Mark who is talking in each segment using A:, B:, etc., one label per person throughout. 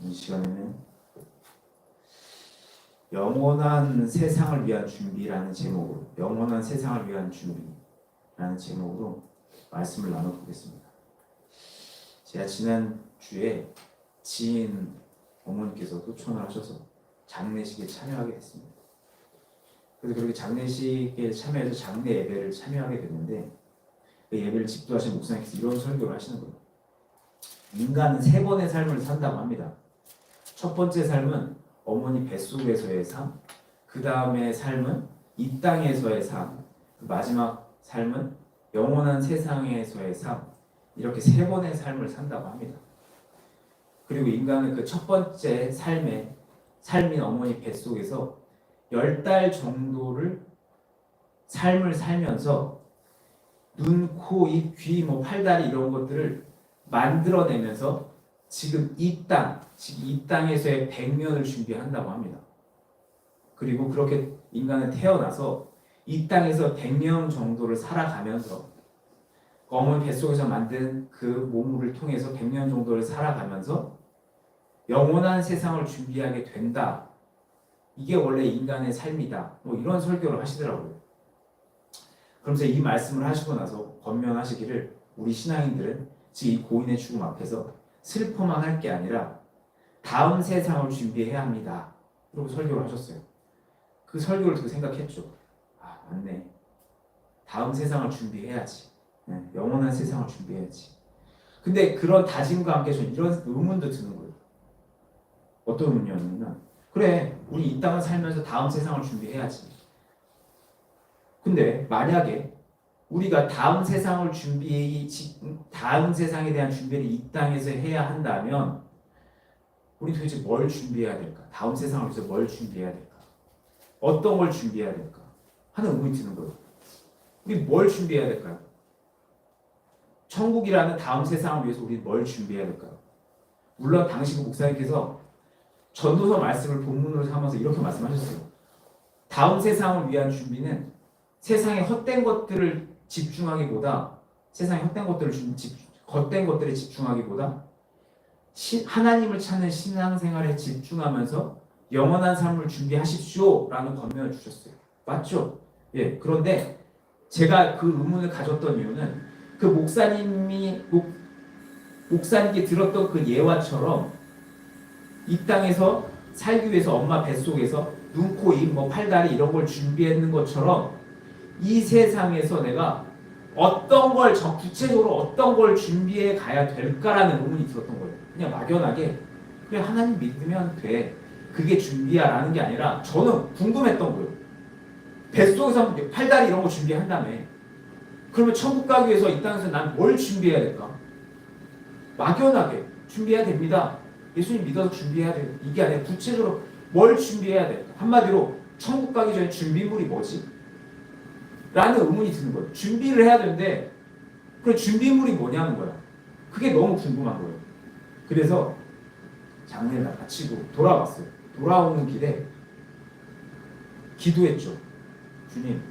A: 이 시간에는 영원한 세상을 위한 준비라는 제목으로 영원한 세상을 위한 준비라는 제목으로 말씀을 나눠보겠습니다. 제가 지난 주에 지인 어머니께서 초청을 하셔서 장례식에 참여하게 됐습니다. 그래서 그렇게 장례식에 참여해서 장례 예배를 참여하게 됐는데 그 예배를 집도하신 목사님께서 이런 설교를 하시는 거예요. 인간은 세 번의 삶을 산다고 합니다. 첫 번째 삶은 어머니 뱃속에서의 삶, 그 다음에 삶은 이 땅에서의 삶, 그 마지막 삶은 영원한 세상에서의 삶, 이렇게 세 번의 삶을 산다고 합니다. 그리고 인간은 그 첫 번째 삶인 어머니 뱃속에서 10달 정도를 삶을 살면서 눈, 코, 입, 귀, 팔다리 이런 것들을 만들어내면서 지금 이 땅에서의 백년을 준비한다고 합니다. 그리고 그렇게 인간은 태어나서 이 땅에서 100년 정도를 살아가면서 어머니 뱃속에서 만든 그 몸을 통해서 100년 정도를 살아가면서 영원한 세상을 준비하게 된다. 이게 원래 인간의 삶이다. 이런 설교를 하시더라고요. 그러면서 이 말씀을 하시고 나서 권면하시기를 우리 신앙인들은 지금 이 고인의 죽음 앞에서 슬퍼만 할 게 아니라 다음 세상을 준비해야 합니다. 그리고 설교를 하셨어요. 그 설교를 듣고 생각했죠. 아, 맞네. 다음 세상을 준비해야지. 영원한 세상을 준비해야지. 근데 그런 다짐과 함께 저는 이런 의문도 드는 거예요. 어떤 의문이었냐면, 그래, 우리 이 땅을 살면서 다음 세상을 준비해야지. 근데 만약에 우리가 다음 세상에 대한 준비를 이 땅에서 해야 한다면 우리 도대체 뭘 준비해야 될까? 다음 세상을 위해서 뭘 준비해야 될까? 어떤 걸 준비해야 될까? 하는 의문이 드는 거예요. 우리 뭘 준비해야 될까요? 천국이라는 다음 세상을 위해서 우리 뭘 준비해야 될까요? 물론 당시 목사님께서 전도서 말씀을 본문으로 삼아서 이렇게 말씀하셨어요. 다음 세상을 위한 준비는 세상의 헛된 것들을 집중하기보다 헛된 것들에 집중하기보다 하나님을 찾는 신앙생활에 집중하면서 영원한 삶을 준비하십시오라는 권면을 주셨어요. 맞죠? 예. 그런데 제가 그 의문을 가졌던 이유는 그 목사님께 들었던 그 예화처럼 이 땅에서 살기 위해서 엄마 뱃속에서 눈, 코, 입, 팔다리 이런 걸 준비했는 것처럼 이 세상에서 내가 구체적으로 어떤 걸 준비해 가야 될까라는 의문이 들었던 거예요. 그냥 막연하게 그래 하나님 믿으면 돼. 그게 준비야라는 게 아니라 저는 궁금했던 거예요. 뱃속에서 팔다리 이런 거 준비한다며. 그러면 천국 가기 위해서 이 땅에서 난 뭘 준비해야 될까? 막연하게 준비해야 됩니다. 예수님 믿어서 준비해야 돼요. 이게 아니라 구체적으로 뭘 준비해야 될까? 한마디로 천국 가기 전에 준비물이 뭐지? 라는 의문이 드는 거예요. 준비를 해야 되는데 그 준비물이 뭐냐는 거야. 그게 너무 궁금한 거예요. 그래서 장례를 다 마치고 돌아왔어요. 돌아오는 길에 기도했죠. 주님,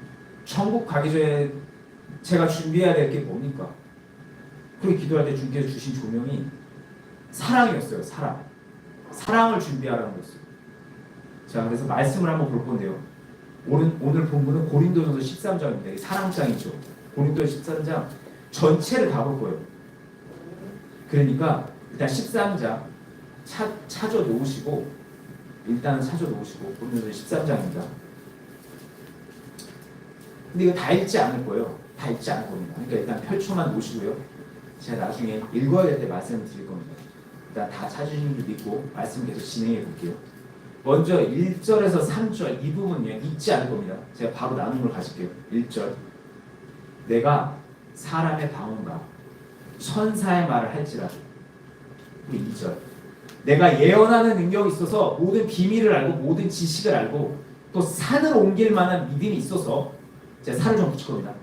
A: 천국 가기 전에 제가 준비해야 될 게 뭡니까? 그리고 기도할 때 주님께서 주신 조명이 사랑이었어요. 사랑을 준비하라는 거였어요. 자, 그래서 말씀을 한번 볼 건데요. 오늘 본문은 고린도전서 13장입니다. 사랑장이죠. 고린도전서 13장 전체를 다 볼 거예요. 그러니까 일단 13장 찾아 놓으시고 고린도전서 13장입니다. 근데 이거 다 읽지 않을 거예요. 다 읽지 않을 겁니다. 그러니까 일단 펼쳐만 놓으시고요. 제가 나중에 읽어야 될 때 말씀을 드릴 겁니다. 일단 다 찾으신 줄 믿고 말씀 계속 진행해 볼게요. 먼저 1절에서 3절 이 부분은요 읽지 않을 겁니다. 제가 바로 나눔을 가질게요. 1절 내가 사람의 방언과 천사의 말을 할지라도. 그리고 2절 내가 예언하는 능력이 있어서 모든 비밀을 알고 모든 지식을 알고 또 산을 옮길 만한 믿음이 있어서 제가 산을 좀 붙일 겁니다.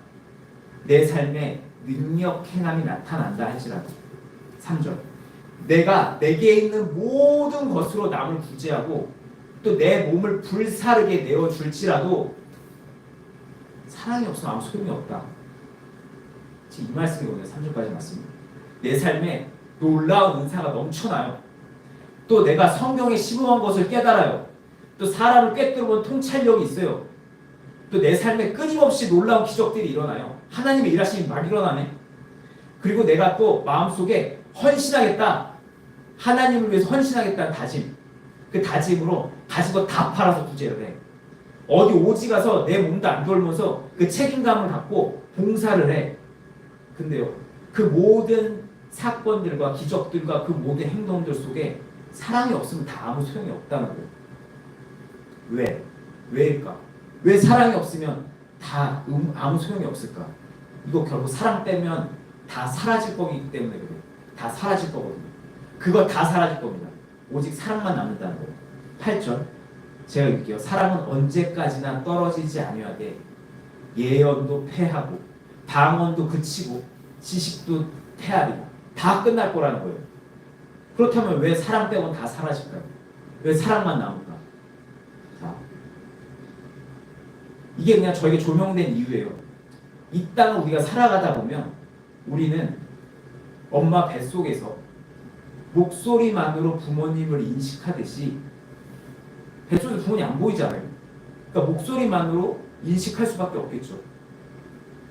A: 내 삶에 능력 행함이 나타난다 할지라도. 3절 내게 있는 모든 것으로 남을 구제하고 또 내 몸을 불사르게 내어줄지라도 사랑이 없으면 아무 소용이 없다. 지금 이 말씀이거든요. 3절까지 말씀입니다. 내 삶에 놀라운 은사가 넘쳐나요. 또 내가 성경에 심오한 것을 깨달아요. 또 사람을 꿰뚫어 본 통찰력이 있어요. 또 내 삶에 끊임없이 놀라운 기적들이 일어나요. 하나님의 일하심이 막 일어나네. 그리고 내가 또 마음속에 헌신하겠다. 하나님을 위해서 헌신하겠다는 다짐. 그 다짐으로 가진 거 다 팔아서 구제를 해. 어디 오지 가서 내 몸도 안 돌면서 그 책임감을 갖고 봉사를 해. 근데요, 그 모든 사건들과 기적들과 그 모든 행동들 속에 사랑이 없으면 다 아무 소용이 없다는 거예요. 왜? 왜일까? 왜 사랑이 없으면 다 아무 소용이 없을까? 이거 결국 사랑 빼면 다 사라질 거기 때문에 그래요. 다 사라질 거거든요. 그거 다 사라질 겁니다. 오직 사랑만 남는다는 거예요. 8절 제가 읽을게요. 사랑은 언제까지나 떨어지지 아니하되 예언도 패하고 방언도 그치고 지식도 패하리라. 다 끝날 거라는 거예요. 그렇다면 왜 사랑 빼고는 다 사라질까요? 왜 사랑만 남을까? 자, 이게 그냥 저에게 조명된 이유예요. 이 땅을 우리가 살아가다 보면 우리는 엄마 뱃속에서 목소리만으로 부모님을 인식하듯이 뱃속에 부모님 안 보이잖아요. 그러니까 목소리만으로 인식할 수밖에 없겠죠.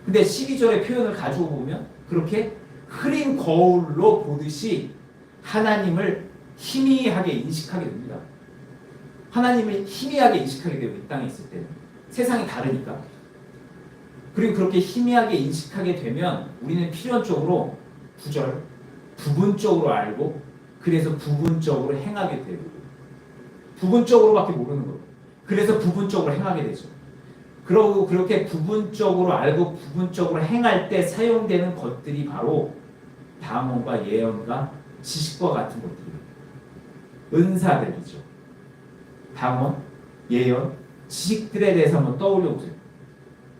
A: 근데 12절의 표현을 가지고 보면 그렇게 흐린 거울로 보듯이 하나님을 희미하게 인식하게 됩니다. 하나님을 희미하게 인식하게 돼요. 이 땅에 있을 때는. 세상이 다르니까. 그리고 그렇게 희미하게 인식하게 되면 우리는 필연적으로 9절 부분적으로 알고 그래서 부분적으로 행하게 돼요. 부분적으로밖에 모르는 거예요. 그래서 부분적으로 행하게 되죠. 그러고 그렇게 부분적으로 알고 부분적으로 행할 때 사용되는 것들이 바로 방언과 예언과 지식과 같은 것들이에요. 은사들이죠. 방언, 예언, 지식들에 대해서 한번 떠올려 보세요.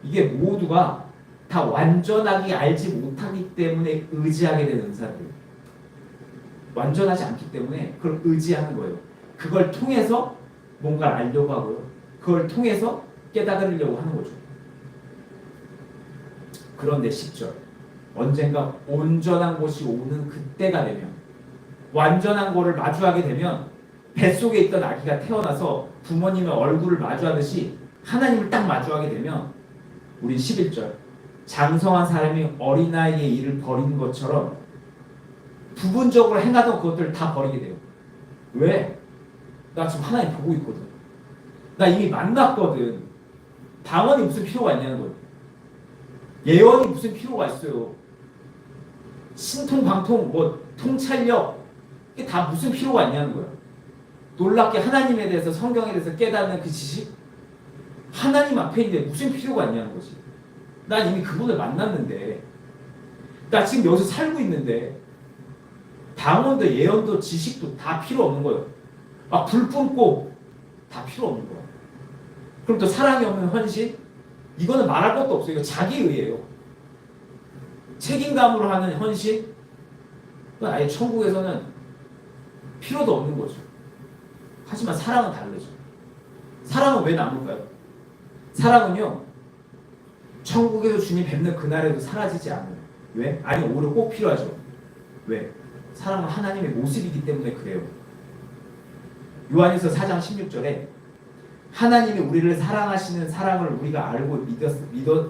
A: 이게 모두가 다 완전하게 알지 못하기 때문에 의지하게 된 은사들. 완전하지 않기 때문에 그걸 의지하는 거예요. 그걸 통해서 뭔가를 알려고 하고요. 그걸 통해서 깨달으려고 하는 거죠. 그런데 10절 언젠가 온전한 곳이 오는 그때가 되면 완전한 거를 마주하게 되면 뱃속에 있던 아기가 태어나서 부모님의 얼굴을 마주하듯이 하나님을 딱 마주하게 되면 우리 11절 장성한 사람이 어린아이의 일을 버리는 것처럼 부분적으로 행하던 그것들을 다 버리게 돼요. 왜? 나 지금 하나님 보고 있거든. 나 이미 만났거든. 방언이 무슨 필요가 있냐는 거예요. 예언이 무슨 필요가 있어요. 신통방통 뭐 통찰력 이게 다 무슨 필요가 있냐는 거예요. 놀랍게 하나님에 대해서 성경에 대해서 깨닫는 그 지식 하나님 앞에 있는데 무슨 필요가 있냐는 거지. 난 이미 그분을 만났는데 나 지금 여기서 살고 있는데 방언도 예언도 지식도 다 필요 없는 거예요. 막 불 뿜고 다 필요 없는 거예요. 그럼 또 사랑이 없는 헌신? 이거는 말할 것도 없어요. 이거 자기의예요. 책임감으로 하는 헌신? 그건 아예 천국에서는 필요도 없는 거죠. 하지만 사랑은 다르죠. 사랑은 왜 남을까요? 사랑은요, 천국에서 주님 뵙는 그날에도 사라지지 않아요. 왜? 아니, 오히려 꼭 필요하죠. 왜? 사랑은 하나님의 모습이기 때문에 그래요. 요한일서 4장 16절에 하나님이 우리를 사랑하시는 사랑을 우리가 알고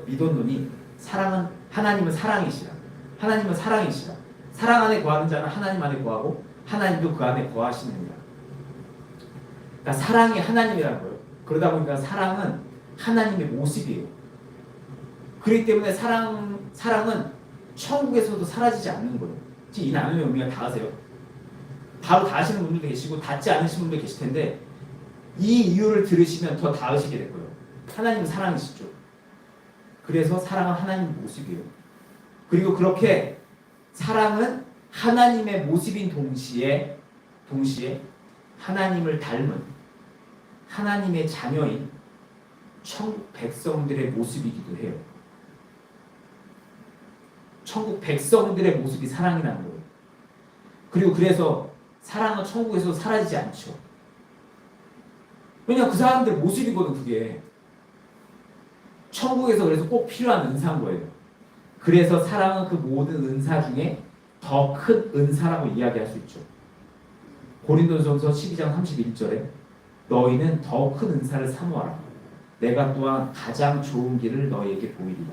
A: 믿었노니 사랑은 하나님은 사랑이시라. 하나님은 사랑이시라. 사랑 안에 거하는 자는 하나님 안에 거하고 하나님도 그 안에 거하시느니라. 그러니까 사랑이 하나님이라는 거예요. 그러다 보니까 사랑은 하나님의 모습이에요. 그렇기 때문에 사랑은 천국에서도 사라지지 않는 거예요. 지금 이 나눔의 의미가 닿으세요? 바로 닿으시는 분들도 계시고 닿지 않으시는 분들도 계실 텐데 이 이유를 들으시면 더 닿으시게 될 거예요. 하나님은 사랑이시죠. 그래서 사랑은 하나님의 모습이에요. 그리고 그렇게 사랑은 하나님의 모습인 동시에 하나님을 닮은 하나님의 자녀인 천국 백성들의 모습이기도 해요. 천국 백성들의 모습이 사랑이라는 거예요. 그리고 그래서 사랑은 천국에서 사라지지 않죠. 왜냐하면 그 사람들 모습이거든. 그게 천국에서 그래서 꼭 필요한 은사인 거예요. 그래서 사랑은 그 모든 은사 중에 더 큰 은사라고 이야기할 수 있죠. 고린도전서 12장 31절에 너희는 더 큰 은사를 사모하라. 내가 또한 가장 좋은 길을 너희에게 보이리라.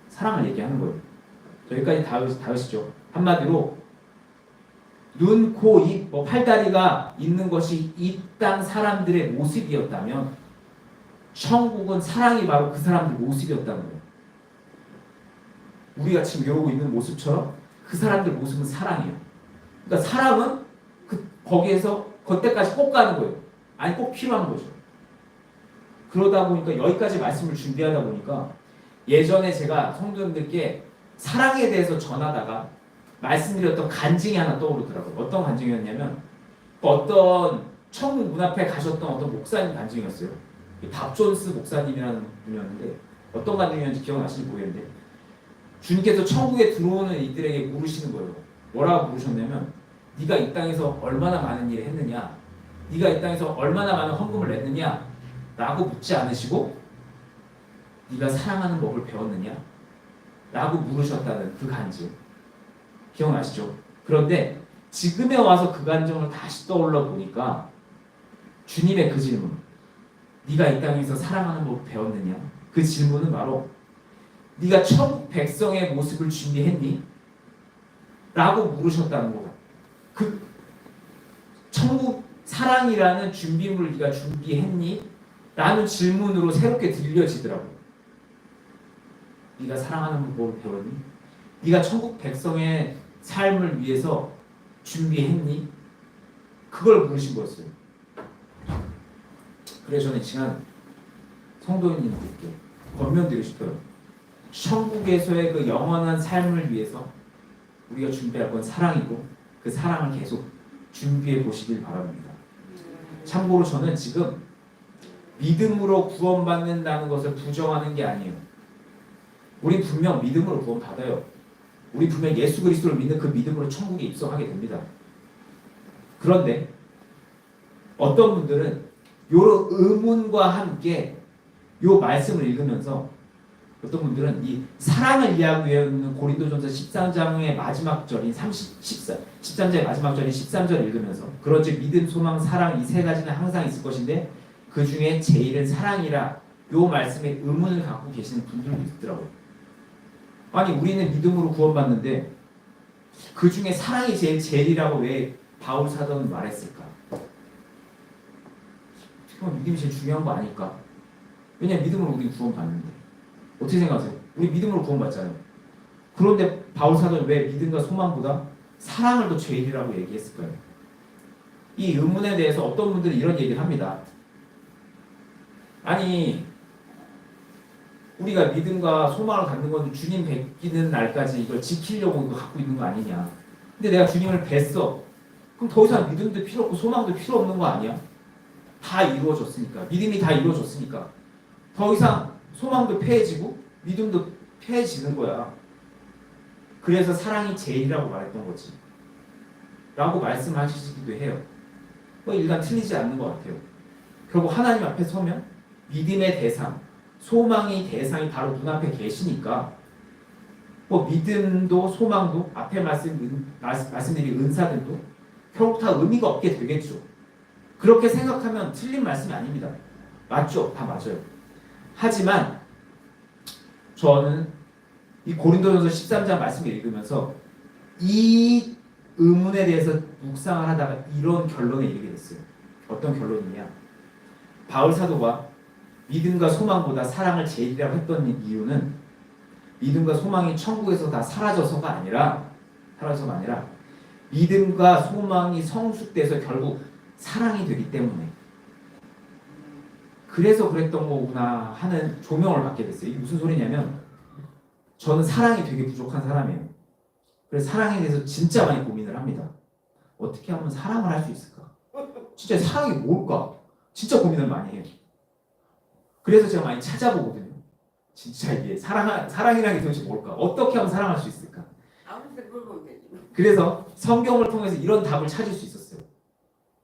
A: 사랑을 얘기하는 거예요. 여기까지 다 외우시죠? 한마디로 눈, 코, 입, 팔다리가 있는 것이 이 땅 사람들의 모습이었다면 천국은 사랑이 바로 그 사람들 모습이었다는 거예요. 우리가 지금 외우고 있는 모습처럼 그 사람들 모습은 사랑이에요. 그러니까 사랑은 거기에서 그때까지 꼭 가는 거예요. 아니 꼭 필요한 거죠. 그러다 보니까 여기까지 말씀을 준비하다 보니까 예전에 제가 성도님들께 사랑에 대해서 전하다가 말씀드렸던 간증이 하나 떠오르더라고요. 어떤 간증이었냐면 어떤 천국 문 앞에 가셨던 어떤 목사님 간증이었어요. 박 존스 목사님이라는 분이었는데 어떤 간증이었는지 기억나시는지 모르겠는데 주님께서 천국에 들어오는 이들에게 물으시는 거예요. 뭐라고 물으셨냐면 네가 이 땅에서 얼마나 많은 일을 했느냐, 네가 이 땅에서 얼마나 많은 헌금을 냈느냐 라고 묻지 않으시고 네가 사랑하는 법을 배웠느냐 라고 물으셨다는 그 간증 기억나시죠? 그런데 지금에 와서 그 간증을 다시 떠올려 보니까 주님의 그 질문, 네가 이 땅에서 사랑하는 법을 배웠느냐, 그 질문은 바로 네가 천국 백성의 모습을 준비했니? 라고 물으셨다는 거예요. 그 천국 사랑이라는 준비물을 네가 준비했니? 라는 질문으로 새롭게 들려지더라고요. 네가 사랑하는 법을 배웠니? 네가 천국 백성의 삶을 위해서 준비했니? 그걸 물으신 거였어요. 그래서 저는 지난 성도님들께 권면드리고 싶어요. 천국에서의 그 영원한 삶을 위해서 우리가 준비할 건 사랑이고 그 사랑을 계속 준비해 보시길 바랍니다. 참고로 저는 지금 믿음으로 구원받는다는 것을 부정하는 게 아니에요. 우리 분명 믿음으로 구원받아요. 우리 분명 예수 그리스도를 믿는 그 믿음으로 천국에 입성하게 됩니다. 그런데 어떤 분들은 이런 의문과 함께 이 말씀을 읽으면서 어떤 분들은 이 사랑을 이야기하는 고린도전서 13장의 마지막 절인 13장의 마지막 절인 13절을 읽으면서 그런즉 믿음, 소망, 사랑 이 세 가지는 항상 있을 것인데 그 중에 제일은 사랑이라 이 말씀에 의문을 갖고 계시는 분들도 있더라고요. 아니 우리는 믿음으로 구원받는데 그 중에 사랑이 제일이라고 왜 바울 사도는 말했을까? 그럼 믿음이 제일 중요한 거 아닐까? 왜냐면 믿음으로 우리 구원받는데. 어떻게 생각하세요? 우리 믿음으로 구원받잖아요. 그런데 바울 사도는 왜 믿음과 소망보다 사랑을 더 제일이라고 얘기했을까요? 이 의문에 대해서 어떤 분들은 이런 얘기를 합니다. 아니 우리가 믿음과 소망을 갖는 건 주님 뵙기는 날까지 이걸 지키려고 이거 갖고 있는 거 아니냐. 근데 내가 주님을 뵀어. 그럼 더 이상 믿음도 필요 없고 소망도 필요 없는 거 아니야? 다 이루어졌으니까. 믿음이 다 이루어졌으니까. 더 이상 소망도 패해지고 믿음도 패해지는 거야. 그래서 사랑이 제일이라고 말했던 거지. 라고 말씀하시기도 해요. 일단 틀리지 않는 것 같아요. 결국 하나님 앞에 서면 믿음의 대상, 소망의 대상이 바로 눈앞에 계시니까 믿음도 소망도 앞에 말씀드린 은사들도 결국 다 의미가 없게 되겠죠. 그렇게 생각하면 틀린 말씀이 아닙니다. 맞죠? 다 맞아요. 하지만 저는 이 고린도전서 13장 말씀을 읽으면서 이 의문에 대해서 묵상을 하다가 이런 결론에 이르게 됐어요. 어떤 결론이냐? 바울 사도가 믿음과 소망보다 사랑을 제일이라고 했던 이유는 믿음과 소망이 천국에서 다 사라져서가 아니라 믿음과 소망이 성숙돼서 결국 사랑이 되기 때문에 그래서 그랬던 거구나 하는 조명을 받게 됐어요. 이게 무슨 소리냐면 저는 사랑이 되게 부족한 사람이에요. 그래서 사랑에 대해서 진짜 많이 고민을 합니다. 어떻게 하면 사랑을 할 수 있을까? 진짜 사랑이 뭘까? 진짜 고민을 많이 해요. 그래서 제가 많이 찾아보거든요. 진짜 이게 사랑이라는 게 도대체 뭘까? 어떻게 하면 사랑할 수 있을까? 그래서 성경을 통해서 이런 답을 찾을 수 있었어요.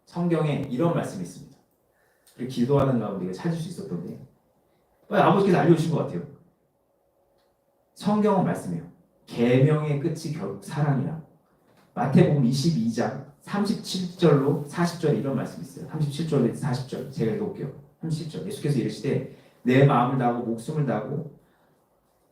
A: 성경에 이런 말씀이 있습니다. 기도하는 가운데 찾을 수 있었던데 아버지께서 알려주신 것 같아요. 성경은 말씀이에요. 계명의 끝이 결국 사랑이라. 마태복음 22장 37절로 40절에 이런 말씀이 있어요. 37절로 40절 제가 읽어볼게요. 37절 예수께서 이르시되 내 마음을 다하고 목숨을 다하고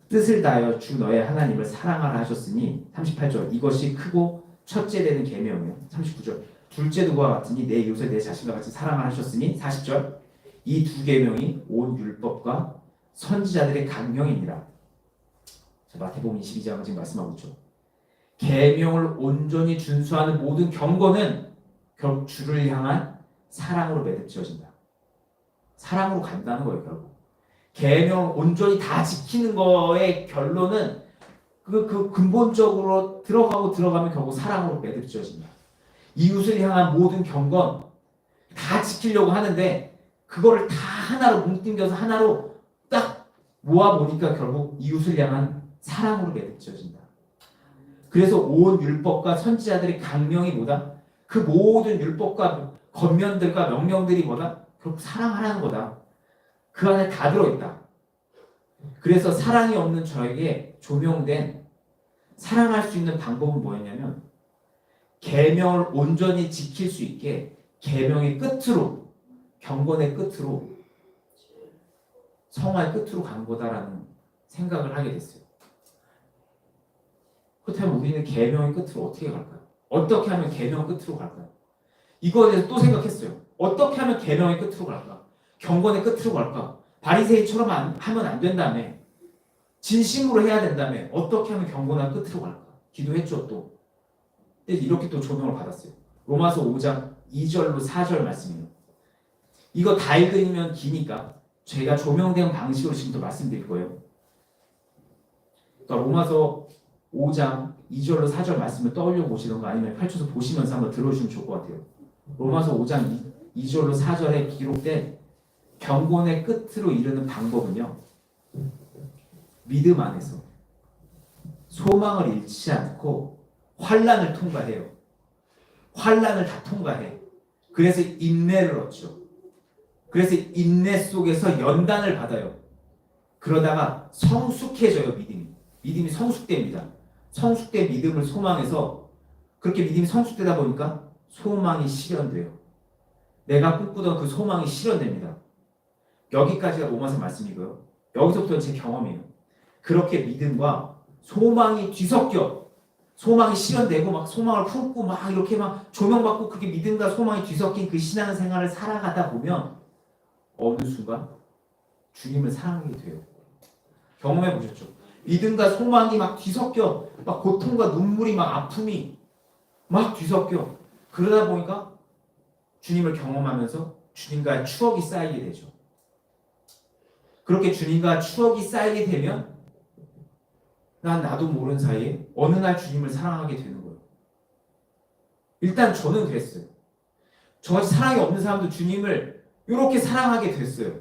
A: 뜻을 다하여 주 너의 하나님을 사랑하라 하셨으니 38절 이것이 크고 첫째 되는 계명이요. 39절 둘째도 그와 같으니 내 이웃을 내 자신과 같이 사랑하라 하셨으니 40절 이 두 계명이 온 율법과 선지자들의 강령이니라. 자, 마태복음 22장은 지금 말씀하고 있죠. 계명을 온전히 준수하는 모든 경건은 결국 주를 향한 사랑으로 매듭지어진다. 사랑으로 간다는 거예요. 결국 계명을 온전히 다 지키는 거의 결론은 그 근본적으로 들어가면 결국 사랑으로 매듭지어진다. 이웃을 향한 모든 경건 다 지키려고 하는데 그거를 다 하나로 뭉뚱겨서 하나로 딱 모아보니까 결국 이웃을 향한 사랑으로 매듭지어진다. 그래서 온 율법과 선지자들의 강령이 뭐다? 그 모든 율법과 권면들과 명령들이 뭐다? 결국 사랑하라는 거다. 그 안에 다 들어있다. 그래서 사랑이 없는 저에게 조명된 사랑할 수 있는 방법은 뭐였냐면 계명을 온전히 지킬 수 있게 계명의 끝으로 경건의 끝으로 성화의 끝으로 간 거다라는 생각을 하게 됐어요. 그렇다면 우리는 계명의 끝으로 어떻게 갈까요? 어떻게 하면 계명 끝으로 갈까요? 이거에 대해서 또 생각했어요. 어떻게 하면 계명의 끝으로 갈까? 경건의 끝으로 갈까? 바리새인처럼 하면 안 된다며. 진심으로 해야 된다며. 어떻게 하면 경건한 끝으로 갈까? 기도했죠 또. 이렇게 또 조명을 받았어요. 로마서 5장 2절로 4절 말씀이에요. 이거 다 읽으면 기니까 제가 조명된 방식으로 지금부터 말씀드릴 거예요. 그러니까 로마서 5장 2절로 4절 말씀을 떠올려 보시던가 아니면 펼쳐서 보시면서 한번 들어주시면 좋을 것 같아요. 로마서 5장 2절로 4절에 기록된 경건의 끝으로 이르는 방법은요. 믿음 안에서 소망을 잃지 않고 환난을 통과해요. 환난을 다 통과해. 그래서 인내를 얻죠. 그래서 인내 속에서 연단을 받아요. 그러다가 성숙해져요. 믿음이 성숙됩니다. 성숙된 믿음을 소망해서 그렇게 믿음이 성숙되다 보니까 소망이 실현돼요. 내가 꿈꾸던 그 소망이 실현됩니다. 여기까지가 로마서 말씀이고요. 여기서부터는 제 경험이에요. 그렇게 믿음과 소망이 뒤섞여 소망이 실현되고 막 소망을 품고 막 이렇게 막 조명받고 그렇게 믿음과 소망이 뒤섞인 그 신앙생활을 살아가다 보면 어느 순간 주님을 사랑하게 돼요. 경험해 보셨죠? 믿음과 소망이 막 뒤섞여 막 고통과 눈물이 막 아픔이 막 뒤섞여 그러다 보니까 주님을 경험하면서 주님과의 추억이 쌓이게 되죠. 그렇게 주님과 추억이 쌓이게 되면 난 나도 모르는 사이에 어느 날 주님을 사랑하게 되는 거예요. 일단 저는 그랬어요. 저같이 사랑이 없는 사람도 주님을 이렇게 사랑하게 됐어요.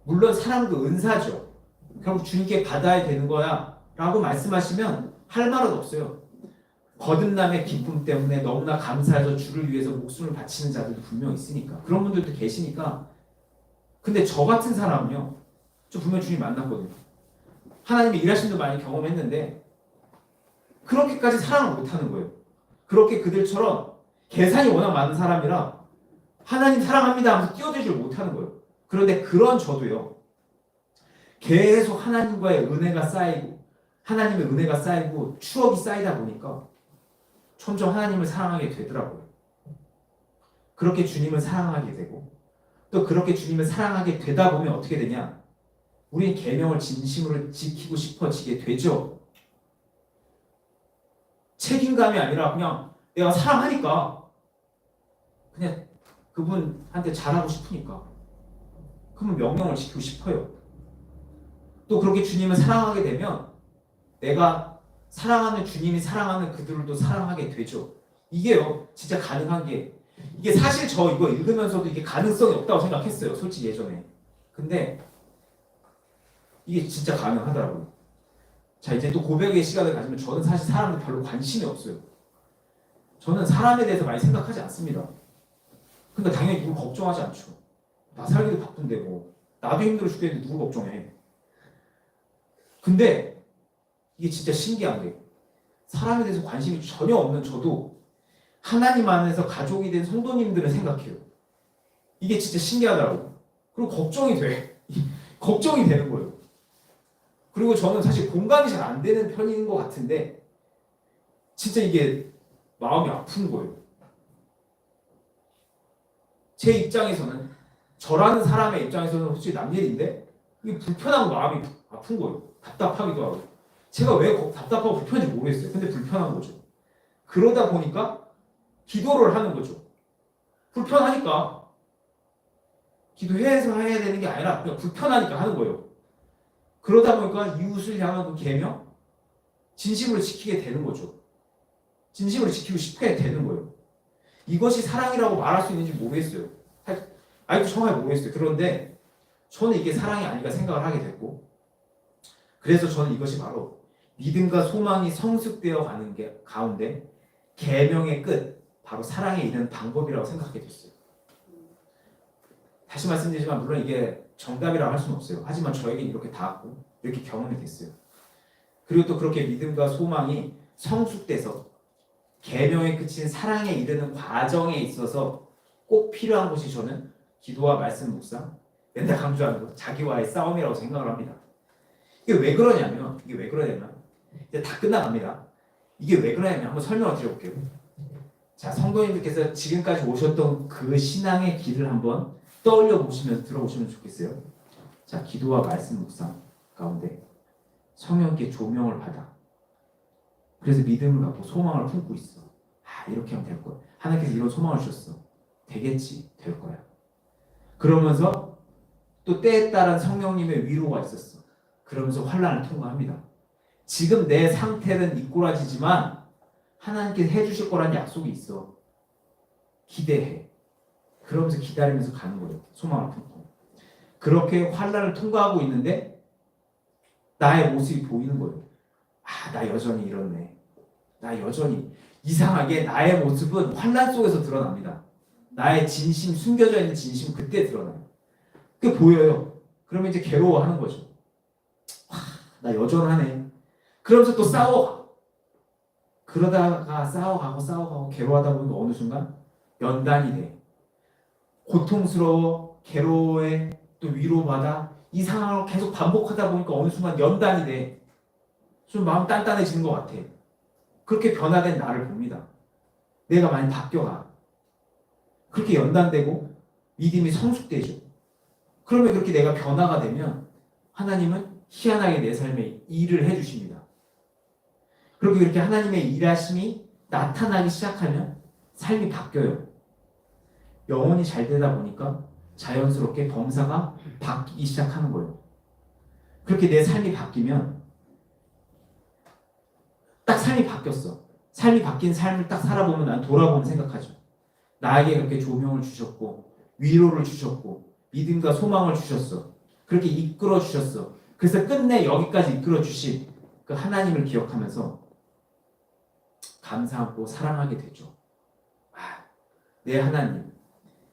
A: 물론 사랑도 은사죠. 결국 주님께 받아야 되는 거야 라고 말씀하시면 할 말은 없어요. 거듭남의 기쁨 때문에 너무나 감사해서 주를 위해서 목숨을 바치는 자들도 분명 있으니까 그런 분들도 계시니까. 근데 저 같은 사람은요, 저 분명 주님 만났거든요. 하나님이 일하심도 많이 경험했는데 그렇게까지 사랑을 못하는 거예요. 그렇게 그들처럼 계산이 워낙 많은 사람이라 하나님 사랑합니다 하면서 뛰어들지를 못하는 거예요. 그런데 그런 저도요, 계속 하나님과의 은혜가 쌓이고 하나님의 은혜가 쌓이고 추억이 쌓이다 보니까 점점 하나님을 사랑하게 되더라고요. 그렇게 주님을 사랑하게 되고 또 그렇게 주님을 사랑하게 되다 보면 어떻게 되냐? 우리는 계명을 진심으로 지키고 싶어지게 되죠. 책임감이 아니라 그냥 내가 사랑하니까 그냥 그분한테 잘하고 싶으니까 그러면 명령을 지키고 싶어요. 또 그렇게 주님을 사랑하게 되면 내가 사랑하는 주님이 사랑하는 그들도 사랑하게 되죠. 이게요 진짜 가능한 게 이게 사실 저 이거 읽으면서도 이게 가능성이 없다고 생각했어요. 솔직히 예전에. 근데 이게 진짜 가능하더라고요. 자 이제 또 고백의 시간을 가지면 저는 사실 사람들 별로 관심이 없어요. 저는 사람에 대해서 많이 생각하지 않습니다. 그러니까 당연히 누굴 걱정하지 않죠. 나 살기도 바쁜데 뭐 나도 힘들어 죽겠는데 누굴 걱정해. 근데 이게 진짜 신기한 게 사람에 대해서 관심이 전혀 없는 저도 하나님 안에서 가족이 된 성도님들은 생각해요. 이게 진짜 신기하더라고. 그리고 걱정이 돼. 걱정이 되는 거예요. 그리고 저는 사실 공감이 잘 안 되는 편인 것 같은데 진짜 이게 마음이 아픈 거예요. 제 입장에서는, 저라는 사람의 입장에서는 솔직히 남 일인데 이게 불편한 마음이 아픈 거예요. 답답하기도 하고. 제가 왜 답답하고 불편한지 모르겠어요. 근데 불편한 거죠. 그러다 보니까 기도를 하는 거죠. 불편하니까. 기도해서 해야 되는 게 아니라 그냥 불편하니까 하는 거예요. 그러다 보니까 이웃을 향한 그 계명, 진심으로 지키게 되는 거죠. 진심으로 지키고 싶게 되는 거예요. 이것이 사랑이라고 말할 수 있는지 모르겠어요. 아직도 정말 모르겠어요. 그런데 저는 이게 사랑이 아닌가 생각을 하게 됐고, 그래서 저는 이것이 바로 믿음과 소망이 성숙되어 가는 게 가운데 계명의 끝, 바로 사랑에 이르는 방법이라고 생각하게 됐어요. 다시 말씀드리지만 물론 이게 정답이라고 할 수는 없어요. 하지만 저에게 이렇게 닿았고 이렇게 경험이 됐어요. 그리고 또 그렇게 믿음과 소망이 성숙돼서 계명의 끝인 사랑에 이르는 과정에 있어서 꼭 필요한 것이 저는 기도와 말씀 묵상, 맨날 강조하는 것, 자기와의 싸움이라고 생각을 합니다. 이게 왜 그러냐면 이제 다 끝나갑니다. 이게 왜 그러냐면 한번 설명을 드려볼게요. 자, 성도님들께서 지금까지 오셨던 그 신앙의 길을 한번 떠올려 보시면서 들어보시면 좋겠어요. 자, 기도와 말씀 묵상 가운데 성령께 조명을 받아. 그래서 믿음을 갖고 소망을 품고 있어. 아, 이렇게 하면 될 거야. 하나님께서 이런 소망을 주셨어. 되겠지, 될 거야. 그러면서 또 때에 따른 성령님의 위로가 있었어. 그러면서 환난을 통과합니다. 지금 내 상태는 이꼬라지지만 하나님께서 해주실 거라는 약속이 있어. 기대해. 그러면서 기다리면서 가는 거예요. 소망을 품고. 그렇게 환난을 통과하고 있는데 나의 모습이 보이는 거예요. 아, 나 여전히 이렇네. 나 여전히. 이상하게 나의 모습은 환난 속에서 드러납니다. 나의 진심, 숨겨져 있는 진심은 그때 드러나요. 그게 보여요. 그러면 이제 괴로워하는 거죠. 와, 나 여전하네. 그러면서 또 싸워가. 그러다가 싸워가고 괴로워하다 보니까 어느 순간 연단이 돼. 고통스러워, 괴로워해, 또 위로받아. 이 상황을 계속 반복하다 보니까 어느 순간 연단이 돼. 좀 마음 단단해지는 것 같아. 그렇게 변화된 나를 봅니다. 내가 많이 바뀌어가. 그렇게 연단되고 믿음이 성숙되죠. 그러면 그렇게 내가 변화가 되면 하나님은 희한하게 내 삶에 일을 해주십니다. 그렇게 그렇게 하나님의 일하심이 나타나기 시작하면 삶이 바뀌어요. 영혼이 잘 되다 보니까 자연스럽게 범사가 바뀌기 시작하는 거예요. 그렇게 내 삶이 바뀌면 딱 삶이 바뀌었어. 삶이 바뀐 삶을 딱 살아보면 난 돌아보면 생각하죠. 나에게 그렇게 조명을 주셨고 위로를 주셨고 믿음과 소망을 주셨어. 그렇게 이끌어 주셨어. 그래서 끝내 여기까지 이끌어 주신 그 하나님을 기억하면서 감사하고 사랑하게 되죠. 아, 내 하나님.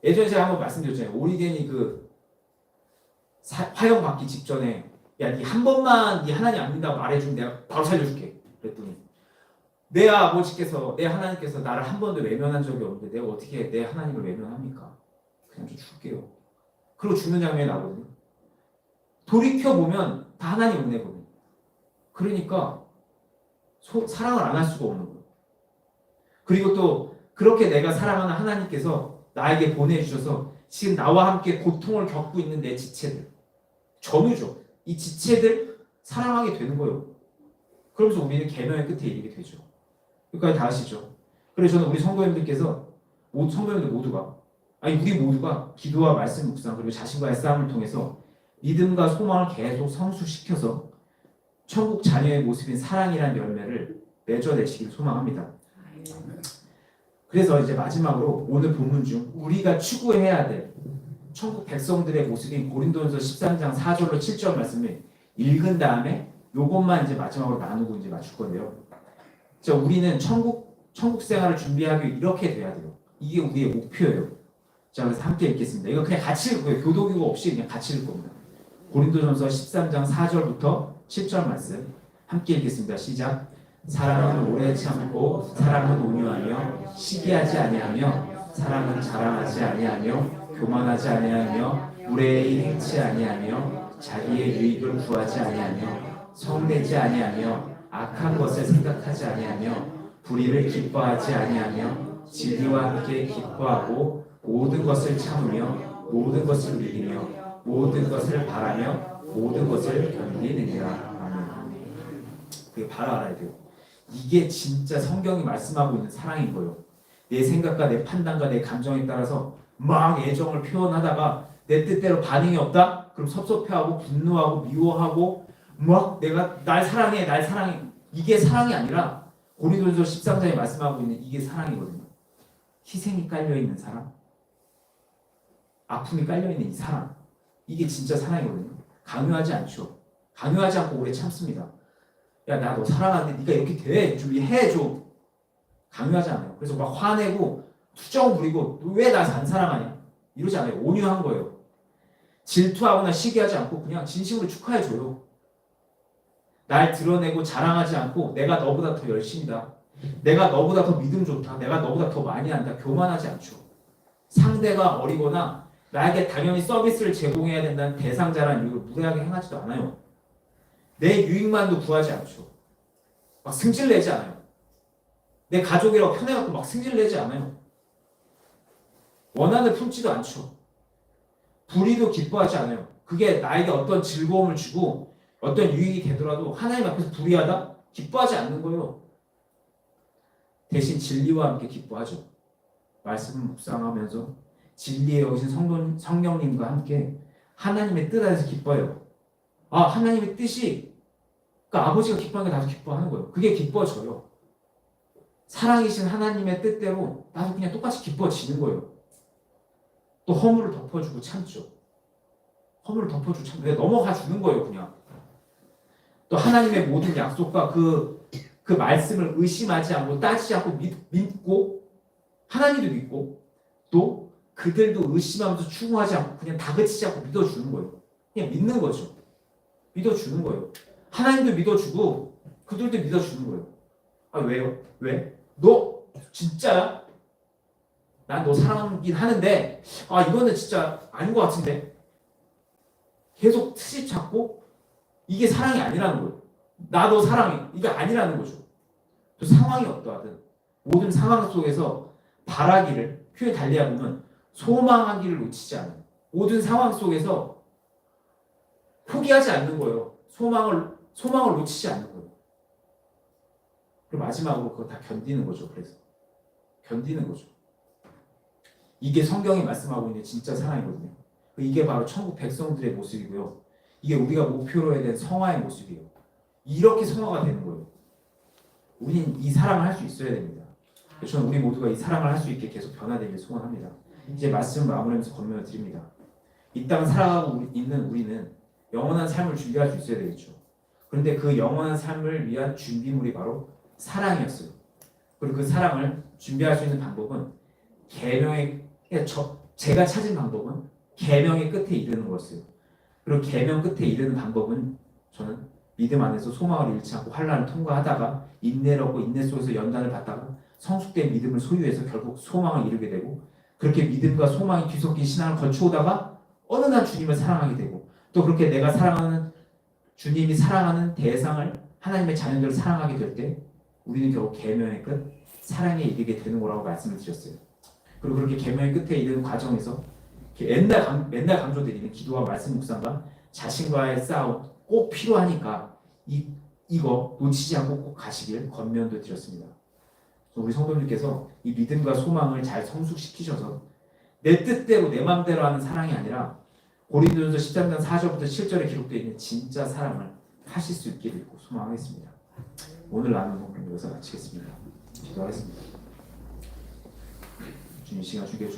A: 예전에 제가 한번 말씀드렸잖아요. 오리겐이 그 화형 받기 직전에 야, 니 한 번만 니 하나님 안 믿는다고 말해주면 내가 바로 살려줄게. 그랬더니 내 아버지께서, 내 하나님께서 나를 한 번도 외면한 적이 없는데 내가 어떻게 내 하나님을 외면합니까? 그냥 좀 줄게요. 그리고 죽는 장면이 나거든요. 돌이켜보면 다 하나님 은혜 거든요. 그러니까 사랑을 안 할 수가 없는 거예요. 그리고 또 그렇게 내가 사랑하는 하나님께서 나에게 보내주셔서 지금 나와 함께 고통을 겪고 있는 내 지체들, 전우죠. 이 지체들 사랑하게 되는 거예요. 그러면서 우리는 계명의 끝에 이르게 되죠. 여기까지 다 아시죠? 그래서 저는 우리 성도님들 모두가 우리 모두가 기도와 말씀 묵상 그리고 자신과의 싸움을 통해서 믿음과 소망을 계속 성숙시켜서 천국 자녀의 모습인 사랑이라는 열매를 맺어내시길 소망합니다. 그래서 이제 마지막으로 오늘 본문 중 우리가 추구해야 될 천국 백성들의 모습인 고린도전서 13장 4절로 7절 말씀을 읽은 다음에 요것만 이제 마지막으로 나누고 이제 맞출 건데요. 자, 우리는 천국 생활을 준비하기 위해 이렇게 돼야 돼요. 이게 우리의 목표예요. 자, 그래서 함께 읽겠습니다. 이거 그냥 같이 읽을 거예요. 교도기구 없이 그냥 같이 읽을 겁니다. 고린도전서 13장 4절부터 7절 말씀 함께 읽겠습니다. 시작. 사랑은 오래 참고 사랑은 온유하며 시기하지 아니하며 사랑은 자랑하지 아니하며 교만하지 아니하며 무례히 행치 아니하며 자기의 유익을 구하지 아니하며 성내지 아니하며 악한 것을 생각하지 아니하며 불의를 기뻐하지 아니하며 진리와 함께 기뻐하고 모든 것을 참으며 모든 것을 믿으며 모든 것을 바라며 모든 것을 견디느니라. 아멘. 그게 바로 알아야 돼요. 이게 진짜 성경이 말씀하고 있는 사랑인 거예요. 내 생각과 내 판단과 내 감정에 따라서 막 애정을 표현하다가 내 뜻대로 반응이 없다? 그럼 섭섭해하고 분노하고 미워하고 막 내가 날 사랑해 날 사랑해. 이게 사랑이 아니라 고린도전서 13장에 말씀하고 있는 이게 사랑이거든요. 희생이 깔려있는 사랑, 아픔이 깔려있는 이 사랑, 이게 진짜 사랑이거든요. 강요하지 않죠. 강요하지 않고 오래 참습니다. 야, 나 너 사랑하는데 네가 이렇게 돼. 좀 해줘. 강요하지 않아요. 그래서 막 화내고 투정 부리고 왜 나 안 사랑하냐? 이러지 않아요. 온유한 거예요. 질투하거나 시기하지 않고 그냥 진심으로 축하해줘요. 날 드러내고 자랑하지 않고 내가 너보다 더 열심이다. 내가 너보다 더 믿음 좋다. 내가 너보다 더 많이 한다. 교만하지 않죠. 상대가 어리거나 나에게 당연히 서비스를 제공해야 된다는 대상자라는 이유를 무례하게 행하지도 않아요. 내 유익만도 구하지 않죠. 막 승질내지 않아요. 내 가족이라고 편해갖고 막 승질내지 않아요. 원한을 품지도 않죠. 불의도 기뻐하지 않아요. 그게 나에게 어떤 즐거움을 주고 어떤 유익이 되더라도 하나님 앞에서 불의하다? 기뻐하지 않는 거예요. 대신 진리와 함께 기뻐하죠. 말씀을 묵상하면서 진리에 여기신 성령님과 함께 하나님의 뜻 안에서 기뻐해요. 아, 하나님의 뜻이 그러니까 아버지가 기뻐하는 게 나도 기뻐하는 거예요. 그게 기뻐져요. 사랑이신 하나님의 뜻대로 나도 그냥 똑같이 기뻐지는 거예요. 또 허물을 덮어주고 참죠. 허물을 덮어주고 참죠. 내가 넘어가 주는 거예요, 그냥. 또 하나님의 모든 약속과 그 말씀을 의심하지 않고 따지지 않고 믿고 하나님도 믿고 또 그들도 의심하면서 추궁하지 않고 그냥 다그치지 않고 믿어주는 거예요. 그냥 믿는 거죠. 믿어주는 거예요. 하나님도 믿어주고 그들도 믿어주는 거예요. 아, 왜요? 왜? 너 진짜야? 난 너 사랑하긴 하는데 아, 이거는 진짜 아닌 것 같은데 계속 트집 잡고 이게 사랑이 아니라는 거예요. 나 너 사랑해. 이게 아니라는 거죠. 또 상황이 어떠하든 모든 상황 속에서 바라기를 표현 달리하면 소망하기를 놓치지 않아요. 모든 상황 속에서 포기하지 않는 거예요. 소망을 놓치지 않는 거예요. 그리고 마지막으로 그거 다 견디는 거죠. 그래서 견디는 거죠. 이게 성경이 말씀하고 있는 진짜 사랑이거든요. 이게 바로 천국 백성들의 모습이고요. 이게 우리가 목표로 해야 될 성화의 모습이에요. 이렇게 성화가 되는 거예요. 우리는 이 사랑을 할 수 있어야 됩니다. 저는 우리 모두가 이 사랑을 할 수 있게 계속 변화되길 소원합니다. 이제 말씀을 마무리하면서 권면을 드립니다. 이 땅을 살아가고 있는 우리는 영원한 삶을 준비할 수 있어야 되겠죠. 그런데 그 영원한 삶을 위한 준비물이 바로 사랑이었어요. 그리고 그 사랑을 준비할 수 있는 방법은 제가 찾은 방법은 계명의 끝에 이르는 거였어요. 그리고 계명 끝에 이르는 방법은 저는 믿음 안에서 소망을 잃지 않고 환난을 통과하다가 인내를 얻고 인내 속에서 연단을 받다가 성숙된 믿음을 소유해서 결국 소망을 이루게 되고 그렇게 믿음과 소망이 뒤섞인 신앙을 거쳐오다가 어느 날 주님을 사랑하게 되고 또 그렇게 내가 사랑하는 주님이 사랑하는 대상을 하나님의 자녀들을 사랑하게 될 때 우리는 결국 계명의 끝 사랑에 이르게 되는 거라고 말씀을 드렸어요. 그리고 그렇게 계명의 끝에 이르는 과정에서 맨날 강조드리는 기도와 말씀 묵상과 자신과의 싸움 꼭 필요하니까 이거 놓치지 않고 꼭 가시길 권면도 드렸습니다. 우리 성도님께서 이 믿음과 소망을 잘 성숙시키셔서 내 뜻대로 내 마음대로 하는 사랑이 아니라 고린도전서 13장 4절부터 7절에 기록되어 있는 진짜 사랑을 하실 수 있게 믿고 소망하겠습니다. 오늘 나누는 본문 여기서 마치겠습니다. 기도하겠습니다. 주님 시간 주게